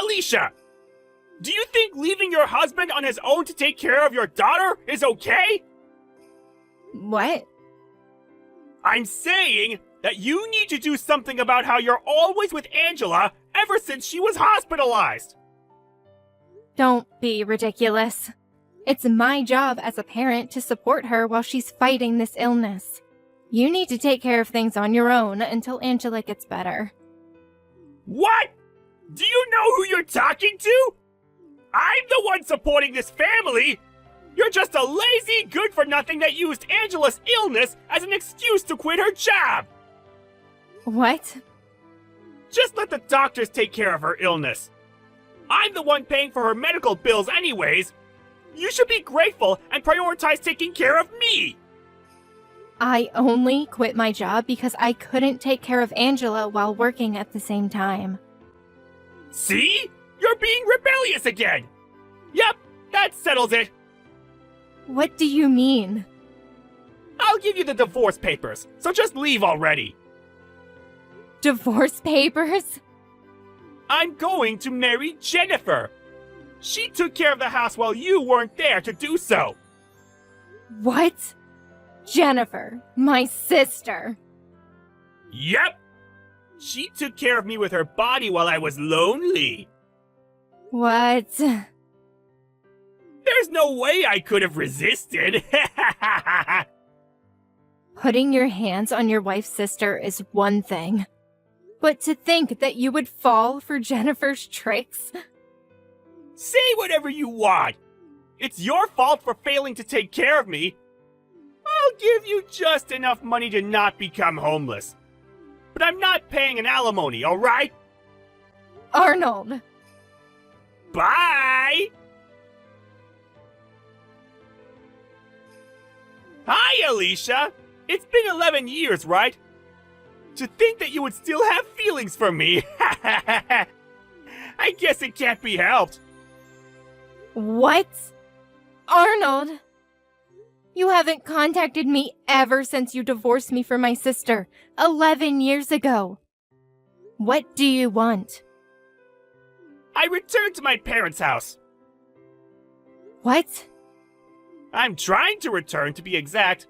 Alicia! Do you think leaving your husband on his own to take care of your daughter is okay? What? I'm saying that you need to do something about how you're always with Angela ever since she was hospitalized. Don't be ridiculous. It's my job as a parent to support her while she's fighting this illness. You need to take care of things on your own until Angela gets better. What? Do you know who you're talking to? I'm the one supporting this family! You're just a lazy good-for-nothing that used Angela's illness as an excuse to quit her job! What? Just let the doctors take care of her illness. I'm the one paying for her medical bills anyways. You should be grateful and prioritize taking care of me! I only quit my job because I couldn't take care of Angela while working at the same time. See? You're being rebellious again! Yep, that settles it. What do you mean? I'll give you the divorce papers, so just leave already. Divorce papers? I'm going to marry Jennifer. She took care of the house while you weren't there to do so. What? Jennifer, my sister. Yep. She took care of me with her body while I was lonely. What? There's no way I could have resisted. Putting your hands on your wife's sister is one thing. But to think that you would fall for Jennifer's tricks? Say whatever you want. It's your fault for failing to take care of me. I'll give you just enough money to not become homeless. But I'm not paying an alimony, alright? Arnold! Bye! Hi, Alicia! It's been 11 years, right? To think that you would still have feelings for me! I guess it can't be helped. What? Arnold! You haven't contacted me ever since you divorced me from my sister 11 years ago. What do you want? I returned to my parents' house. What? I'm trying to return, to be exact.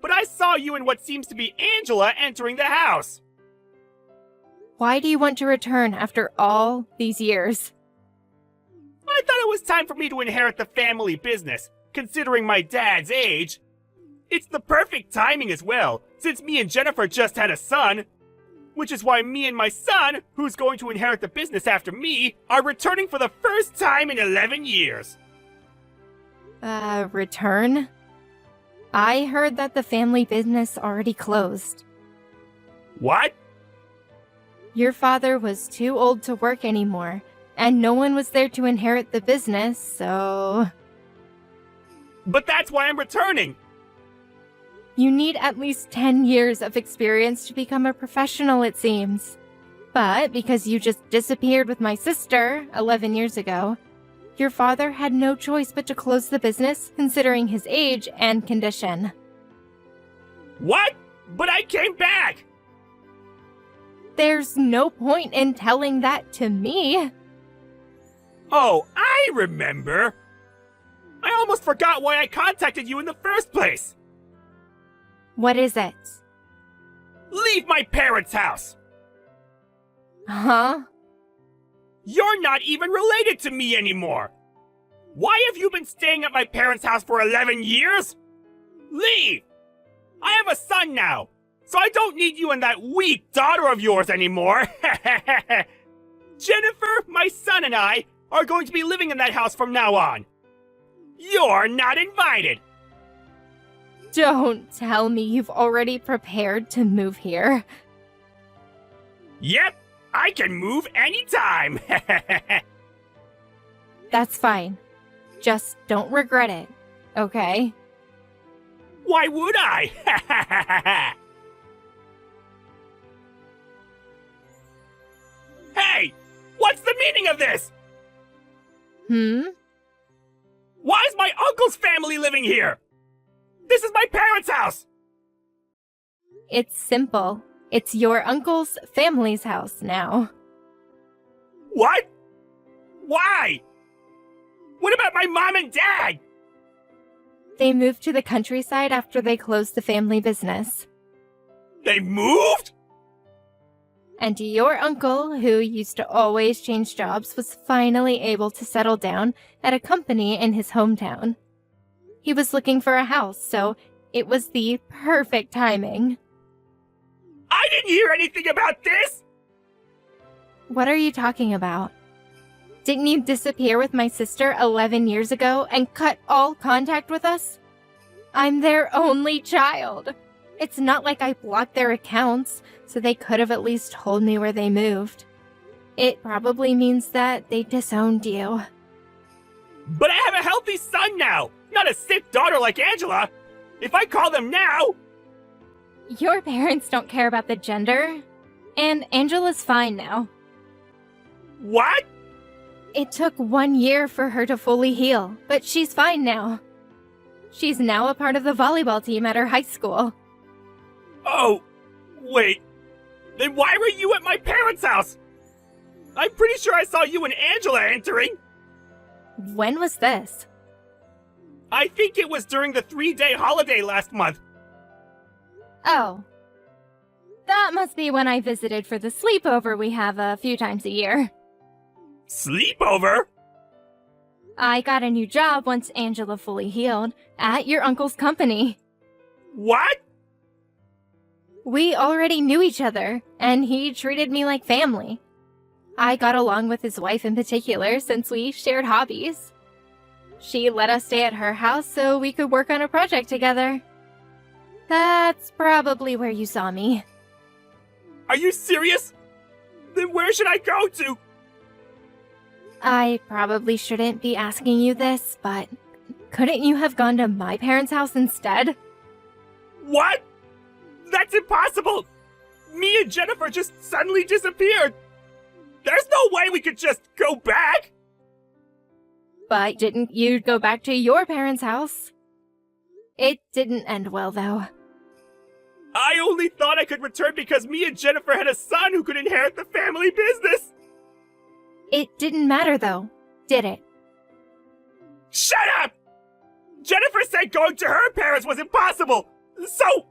But I saw you and what seems to be Angela entering the house. Why do you want to return after all these years? I thought it was time for me to inherit the family business, considering my dad's age. It's the perfect timing as well, since me and Jennifer just had a son. Which is why me and my son, who's going to inherit the business after me, are returning for the first time in 11 years. Return? I heard that the family business already closed. What? Your father was too old to work anymore, and no one was there to inherit the business, so... But that's why I'm returning! You need at least 10 years of experience to become a professional, it seems. But because you just disappeared with my sister 11 years ago, your father had no choice but to close the business, considering his age and condition. What? But I came back! There's no point in telling that to me. Oh, I remember! I almost forgot why I contacted you in the first place! What is it? Leave my parents' house! Huh? You're not even related to me anymore! Why have you been staying at my parents' house for 11 years? Leave! I have a son now, so I don't need you and that weak daughter of yours anymore! Jennifer, my son, and I are going to be living in that house from now on. You're not invited! Don't tell me you've already prepared to move here. Yep, I can move anytime! That's fine. Just don't regret it, okay? Why would I? Hey! What's the meaning of this? Why is my uncle's family living here? This is my parents' house! It's simple. It's your uncle's family's house now. What? Why? What about my mom and dad? They moved to the countryside after they closed the family business. They moved? And your uncle, who used to always change jobs, was finally able to settle down at a company in his hometown. He was looking for a house, so it was the perfect timing. I didn't hear anything about this! What are you talking about? Didn't you disappear with my sister 11 years ago and cut all contact with us? I'm their only child. It's not like I blocked their accounts, so they could have at least told me where they moved. It probably means that they disowned you. But I have a healthy son now, not a sick daughter like Angela. If I call them now... Your parents don't care about the gender, and Angela's fine now. What? It took 1 year for her to fully heal, but she's fine now. She's now a part of the volleyball team at her high school. Oh, wait. Then why were you at my parents' house? I'm pretty sure I saw you and Angela entering. When was this? I think it was during the 3-day holiday last month. Oh. That must be when I visited for the sleepover we have a few times a year. Sleepover? I got a new job once Angela fully healed, at your uncle's company. What? We already knew each other, and he treated me like family. I got along with his wife in particular since we shared hobbies. She let us stay at her house so we could work on a project together. That's probably where you saw me. Are you serious? Then where should I go to? I probably shouldn't be asking you this, but couldn't you have gone to my parents' house instead? What? That's impossible! Me and Jennifer just suddenly disappeared! There's no way we could just go back! But didn't you go back to your parents' house? It didn't end well, though. I only thought I could return because me and Jennifer had a son who could inherit the family business! It didn't matter, though, did it? Shut up! Jennifer said going to her parents was impossible! So...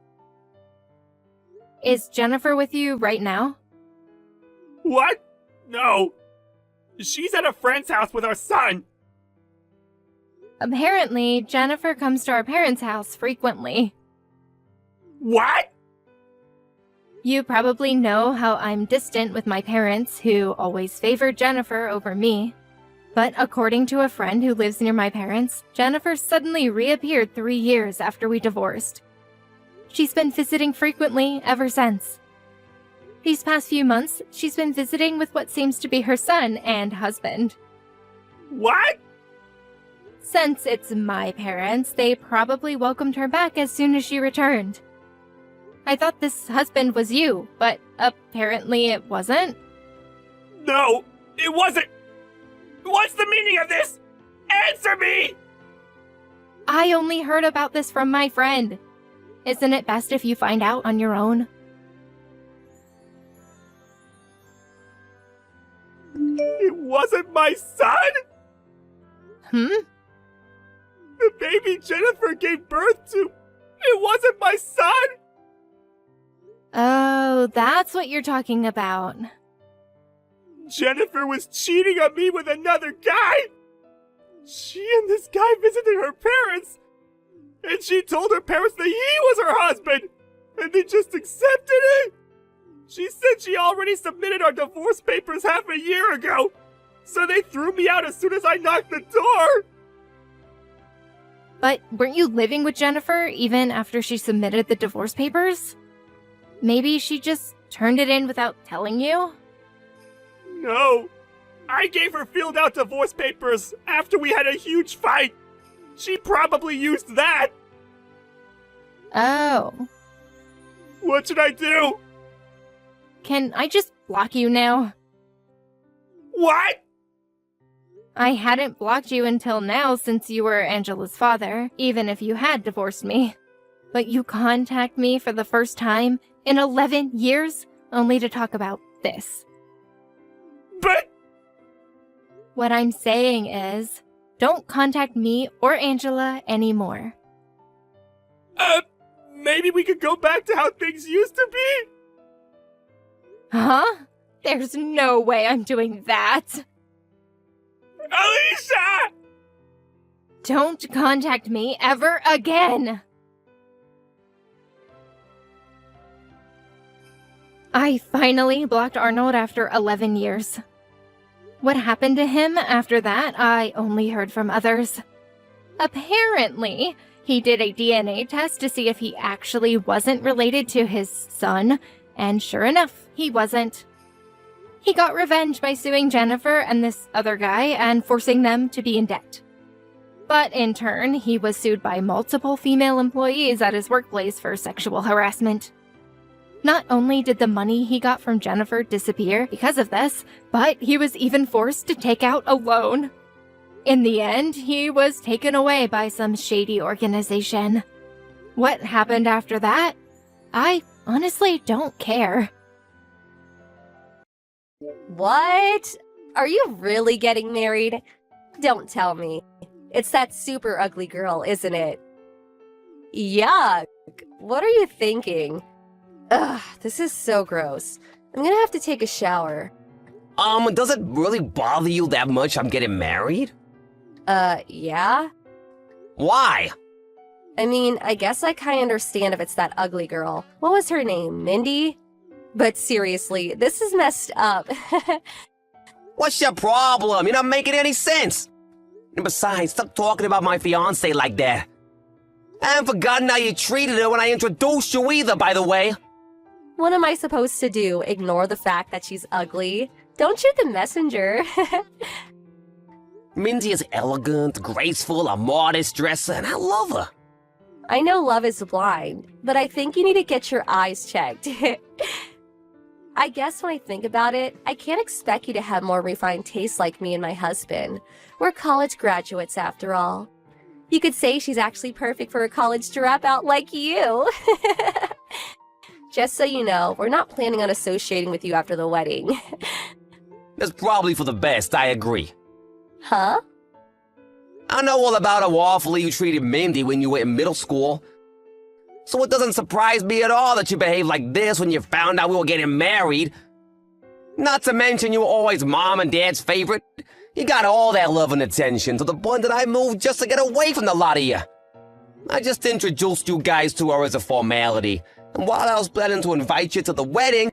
Is Jennifer with you right now? What? No. She's at a friend's house with our son. Apparently, Jennifer comes to our parents' house frequently. What? You probably know how I'm distant with my parents, who always favored Jennifer over me. But according to a friend who lives near my parents, Jennifer suddenly reappeared 3 years after we divorced. She's been visiting frequently ever since. These past few months, she's been visiting with what seems to be her son and husband. What? Since it's my parents, they probably welcomed her back as soon as she returned. I thought this husband was you, but apparently it wasn't. No, it wasn't! What's the meaning of this? Answer me! I only heard about this from my friend. Isn't it best if you find out on your own? It wasn't my son? The baby Jennifer gave birth to, it wasn't my son! Oh, that's what you're talking about. Jennifer was cheating on me with another guy! She and this guy visited her parents, and she told her parents that he was her husband, and they just accepted it! She said she already submitted our divorce papers half a year ago, so they threw me out as soon as I knocked the door! But weren't you living with Jennifer even after she submitted the divorce papers? Maybe she just turned it in without telling you? No. I gave her filled out divorce papers after we had a huge fight. She probably used that. Oh. What should I do? Can I just block you now? What? I hadn't blocked you until now since you were Angela's father, even if you had divorced me. But you contact me for the first time in 11 years only to talk about this. But... What I'm saying is, don't contact me or Angela anymore. Maybe we could go back to how things used to be? Huh? There's no way I'm doing that. Alicia! Don't contact me ever again. I finally blocked Arnold after 11 years. What happened to him after that, I only heard from others. Apparently, he did a DNA test to see if he actually wasn't related to his son, and sure enough, he wasn't. He got revenge by suing Jennifer and this other guy and forcing them to be in debt. But in turn, he was sued by multiple female employees at his workplace for sexual harassment. Not only did the money he got from Jennifer disappear because of this, but he was even forced to take out a loan. In the end, he was taken away by some shady organization. What happened after that? I honestly don't care. What? Are you really getting married? Don't tell me. It's that super ugly girl, isn't it? Yuck. What are you thinking? Ugh, this is so gross. I'm gonna have to take a shower. Does it really bother you that much I'm getting married? Yeah? Why? I mean, I guess I kinda understand if it's that ugly girl. What was her name, Mindy? But seriously, this is messed up. What's your problem? You're not making any sense. And besides, stop talking about my fiancé like that. I haven't forgotten how you treated her when I introduced you either, by the way. What am I supposed to do? Ignore the fact that she's ugly? Don't shoot the messenger. Mindy is elegant, graceful, a modest dresser, and I love her. I know love is blind, but I think you need to get your eyes checked. I guess when I think about it, I can't expect you to have more refined taste like me and my husband. We're college graduates after all. You could say she's actually perfect for a college dropout like you. Just so you know, we're not planning on associating with you after the wedding. That's probably for the best, I agree. Huh? I know all about how awfully you treated Mindy when you were in middle school. So it doesn't surprise me at all that you behaved like this when you found out we were getting married. Not to mention you were always Mom and Dad's favorite. You got all that love and attention to the point that I moved just to get away from the lot of you. I just introduced you guys to her as a formality. And while I was planning to invite you to the wedding,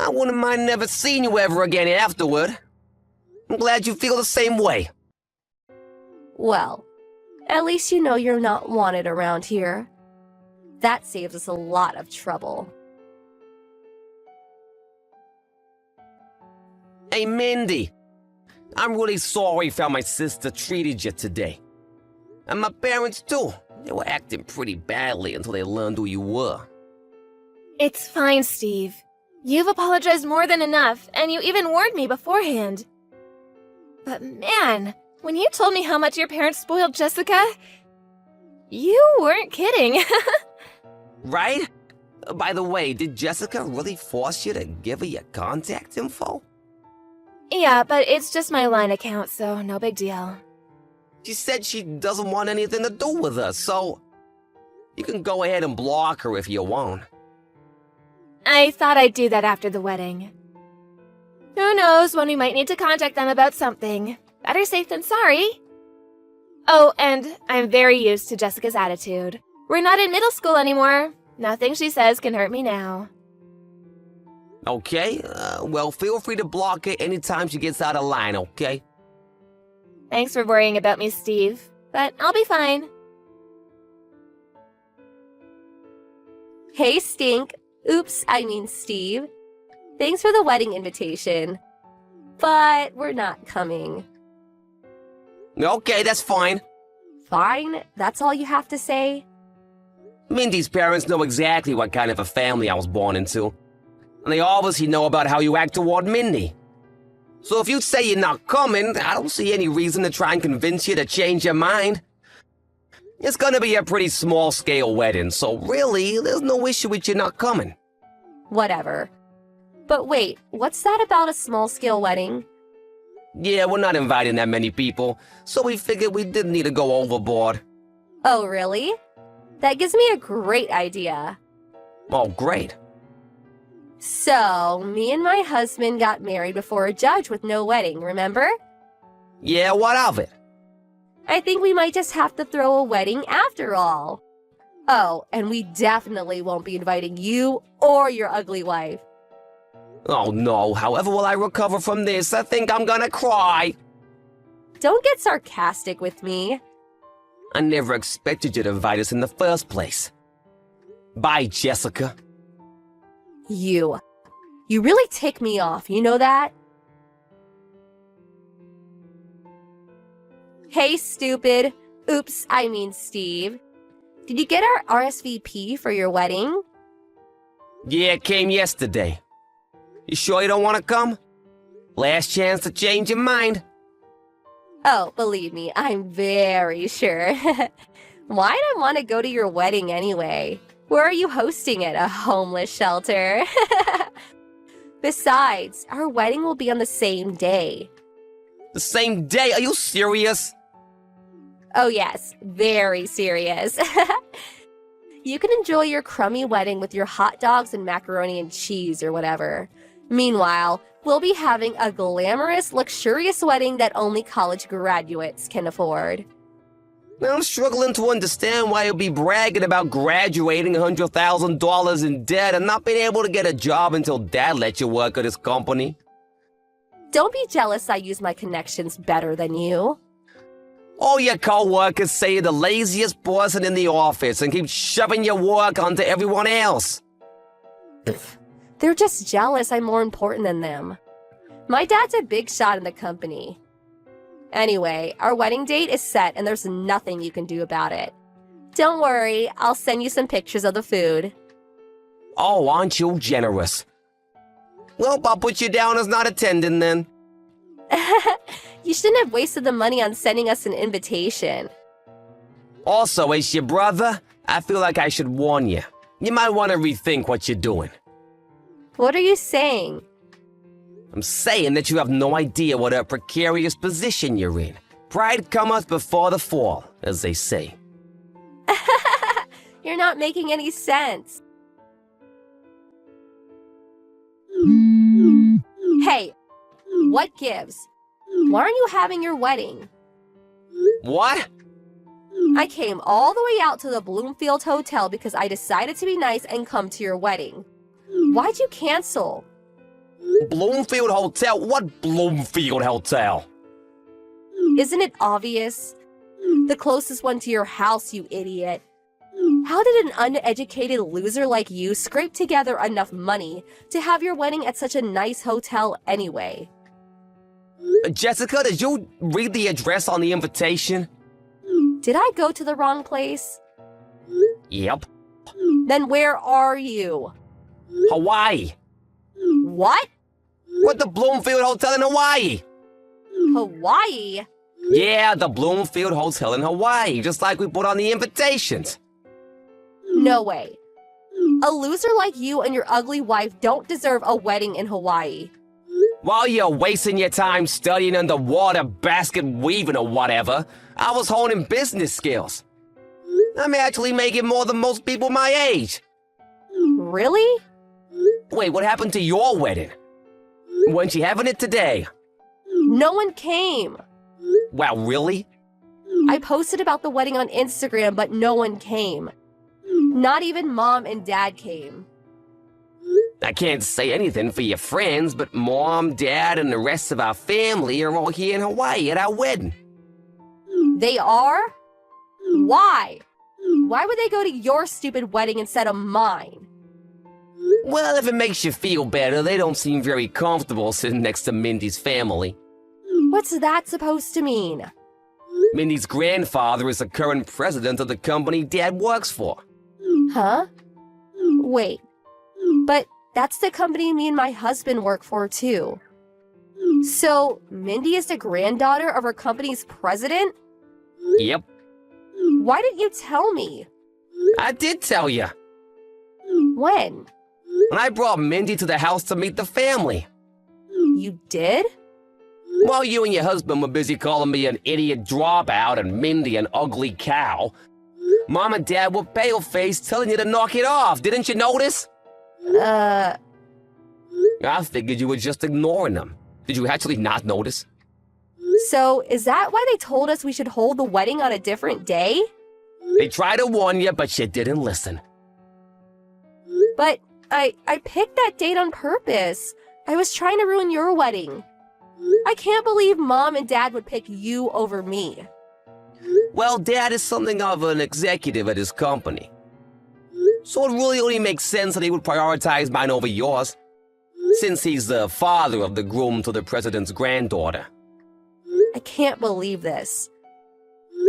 I wouldn't mind never seeing you ever again afterward. I'm glad you feel the same way. Well, at least you know you're not wanted around here. That saves us a lot of trouble. Hey, Mindy. I'm really sorry for how my sister treated you today. And my parents, too. They were acting pretty badly until they learned who you were. It's fine, Steve. You've apologized more than enough, and you even warned me beforehand. But man, when you told me how much your parents spoiled Jessica, you weren't kidding. Right? By the way, did Jessica really force you to give her your contact info? Yeah, but it's just my line account, so no big deal. She said she doesn't want anything to do with us, so you can go ahead and block her if you want. I thought I'd do that after the wedding. Who knows when we might need to contact them about something. Better safe than sorry. Oh, and I'm very used to Jessica's attitude. We're not in middle school anymore. Nothing she says can hurt me now. Okay, well, feel free to block her anytime she gets out of line, okay? Thanks for worrying about me, Steve. But I'll be fine. Hey, Stink. Oops, I mean Steve. Thanks for the wedding invitation. But we're not coming. Okay, that's fine. Fine? That's all you have to say? Mindy's parents know exactly what kind of a family I was born into. And they obviously know about how you act toward Mindy. So if you say you're not coming, I don't see any reason to try and convince you to change your mind. It's gonna be a pretty small-scale wedding, so really, there's no issue with you not coming. Whatever. But wait, what's that about a small-scale wedding? Yeah, we're not inviting that many people, so we figured we didn't need to go overboard. Oh, really? That gives me a great idea. Oh, great. So, me and my husband got married before a judge with no wedding, remember? Yeah, what of it? I think we might just have to throw a wedding after all. Oh, and we definitely won't be inviting you or your ugly wife. Oh no, however will I recover from this? I think I'm gonna cry. Don't get sarcastic with me. I never expected you to invite us in the first place. Bye, Jessica. You really tick me off, you know that? Hey, stupid. Oops, I mean Steve. Did you get our RSVP for your wedding? Yeah, it came yesterday. You sure you don't want to come? Last chance to change your mind. Oh, believe me, I'm very sure. Why'd I want to go to your wedding anyway? Where are you hosting it? A homeless shelter? Besides, our wedding will be on the same day. The same day? Are you serious? Oh yes, very serious. You can enjoy your crummy wedding with your hot dogs and macaroni and cheese or whatever. Meanwhile, we'll be having a glamorous, luxurious wedding that only college graduates can afford. I'm struggling to understand why you'll be bragging about graduating $100,000 in debt and not being able to get a job until Dad lets you work at his company. Don't be jealous I use my connections better than you. All your co-workers say you're the laziest person in the office and keep shoving your work onto everyone else. They're just jealous I'm more important than them. My dad's a big shot in the company. Anyway, our wedding date is set and there's nothing you can do about it. Don't worry, I'll send you some pictures of the food. Oh, aren't you generous? Well, I'll put you down as not attending then. You shouldn't have wasted the money on sending us an invitation. Also, as your brother, I feel like I should warn you. You might want to rethink what you're doing. What are you saying? I'm saying that you have no idea what a precarious position you're in. Pride cometh before the fall, as they say. You're not making any sense. Hey, what gives? Why aren't you having your wedding? What? I came all the way out to the Bloomfield Hotel because I decided to be nice and come to your wedding. Why'd you cancel? Bloomfield Hotel? What Bloomfield Hotel? Isn't it obvious? The closest one to your house, you idiot. How did an uneducated loser like you scrape together enough money to have your wedding at such a nice hotel anyway? Jessica, did you read the address on the invitation? Did I go to the wrong place? Yep. Then where are you? Hawaii. What? What, the Bloomfield Hotel in Hawaii? Hawaii? Yeah, the Bloomfield Hotel in Hawaii, just like we put on the invitations. No way. A loser like you and your ugly wife don't deserve a wedding in Hawaii. While you're wasting your time studying underwater basket weaving or whatever, I was honing business skills. I'm actually making more than most people my age. Really? Wait, what happened to your wedding? Weren't you having it today? No one came. Wow, really? I posted about the wedding on Instagram, but no one came. Not even Mom and Dad came. I can't say anything for your friends, but Mom, Dad, and the rest of our family are all here in Hawaii at our wedding. They are? Why? Why would they go to your stupid wedding instead of mine? Well, if it makes you feel better, they don't seem very comfortable sitting next to Mindy's family. What's that supposed to mean? Mindy's grandfather is the current president of the company Dad works for. Huh? Wait. But that's the company me and my husband work for, too. So, Mindy is the granddaughter of our company's president? Yep, Why didn't you tell me? I did tell you. When? When I brought Mindy to the house to meet the family. You did? While you and your husband were busy calling me an idiot dropout and Mindy an ugly cow, Mom and Dad were pale-faced telling you to knock it off. Didn't you notice? I figured you were just ignoring them. Did you actually not notice? So is that why they told us we should hold the wedding on a different day? They tried to warn you, but you didn't listen. But I picked that date on purpose. I was trying to ruin your wedding. I can't believe Mom and Dad would pick you over me. Well, Dad is something of an executive at his company. So it really only makes sense that he would prioritize mine over yours, since he's the father of the groom to the president's granddaughter. I can't believe this.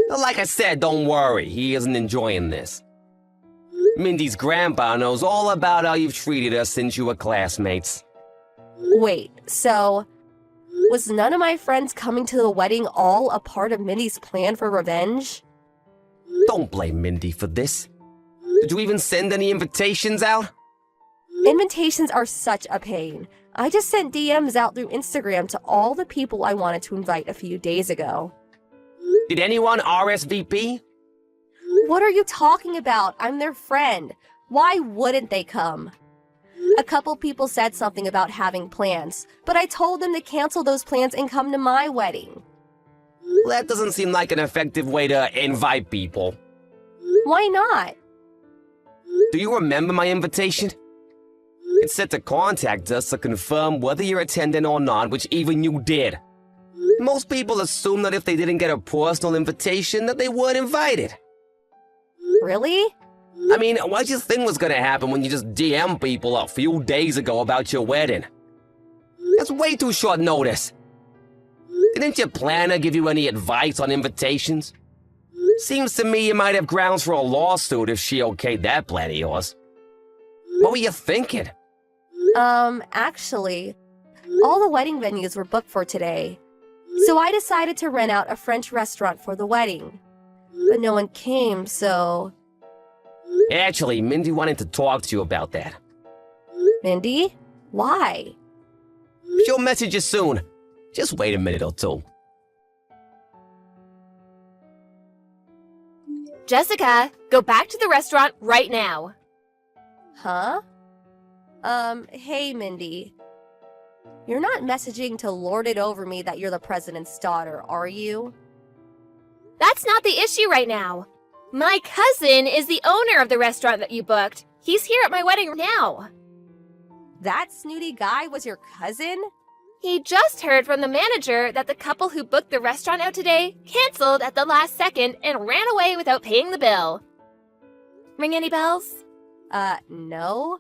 Like I said, don't worry, he isn't enjoying this. Mindy's grandpa knows all about how you've treated us since you were classmates. Wait, so was none of my friends coming to the wedding all a part of Mindy's plan for revenge? Don't blame Mindy for this. Did you even send any invitations out? Invitations are such a pain. I just sent DMs out through Instagram to all the people I wanted to invite a few days ago. Did anyone RSVP? What are you talking about? I'm their friend. Why wouldn't they come? A couple people said something about having plans, but I told them to cancel those plans and come to my wedding. That doesn't seem like an effective way to invite people. Why not? Do you remember my invitation? It said to contact us to confirm whether you're attending or not, which even you did. Most people assume that if they didn't get a personal invitation, that they weren't invited. Really? I mean, what did you think was gonna happen when you just DM people a few days ago about your wedding? That's way too short notice. Didn't your planner give you any advice on invitations? Seems to me you might have grounds for a lawsuit if she okayed that plan of yours. What were you thinking? Actually, all the wedding venues were booked for today. So I decided to rent out a French restaurant for the wedding. But no one came, so... Actually, Mindy wanted to talk to you about that. Mindy? Why? She'll message you soon. Just wait a minute or two. Jessica, go back to the restaurant right now. Huh? Hey, Mindy. You're not messaging to lord it over me that you're the president's daughter, are you? That's not the issue right now. My cousin is the owner of the restaurant that you booked. He's here at my wedding now. That snooty guy was your cousin? He just heard from the manager that the couple who booked the restaurant out today canceled at the last second and ran away without paying the bill. Ring any bells? No.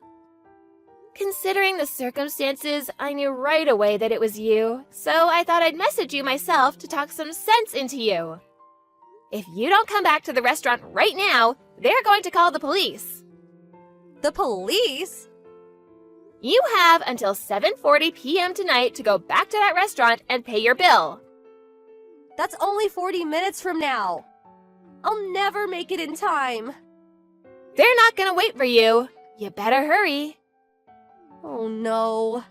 Considering the circumstances, I knew right away that it was you, so I thought I'd message you myself to talk some sense into you. If you don't come back to the restaurant right now, they're going to call the police. The police? You have until 7:40 p.m. tonight to go back to that restaurant and pay your bill. That's only 40 minutes from now. I'll never make it in time. They're not gonna wait for you. You better hurry. Oh no.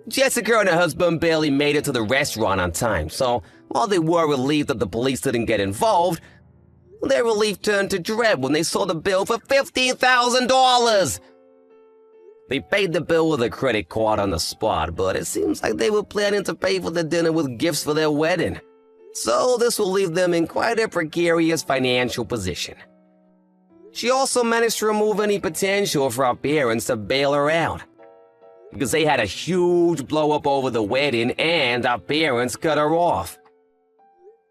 Jessica and her husband barely made it to the restaurant on time, so while they were relieved that the police didn't get involved, their relief turned to dread when they saw the bill for $15,000. They paid the bill with a credit card on the spot, but it seems like they were planning to pay for the dinner with gifts for their wedding. So this will leave them in quite a precarious financial position. She also managed to remove any potential for her parents to bail her out, because they had a huge blow-up over the wedding and our parents cut her off.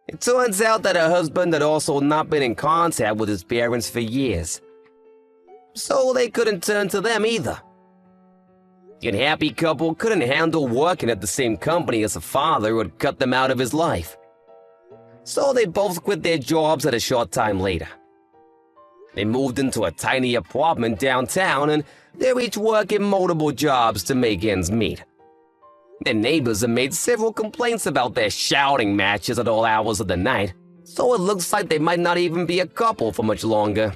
It turns out that her husband had also not been in contact with his parents for years, so they couldn't turn to them either. The unhappy couple couldn't handle working at the same company as the father who had cut them out of his life, so they both quit their jobs at a short time later. They moved into a tiny apartment downtown, and they're each working multiple jobs to make ends meet. Their neighbors have made several complaints about their shouting matches at all hours of the night, so it looks like they might not even be a couple for much longer.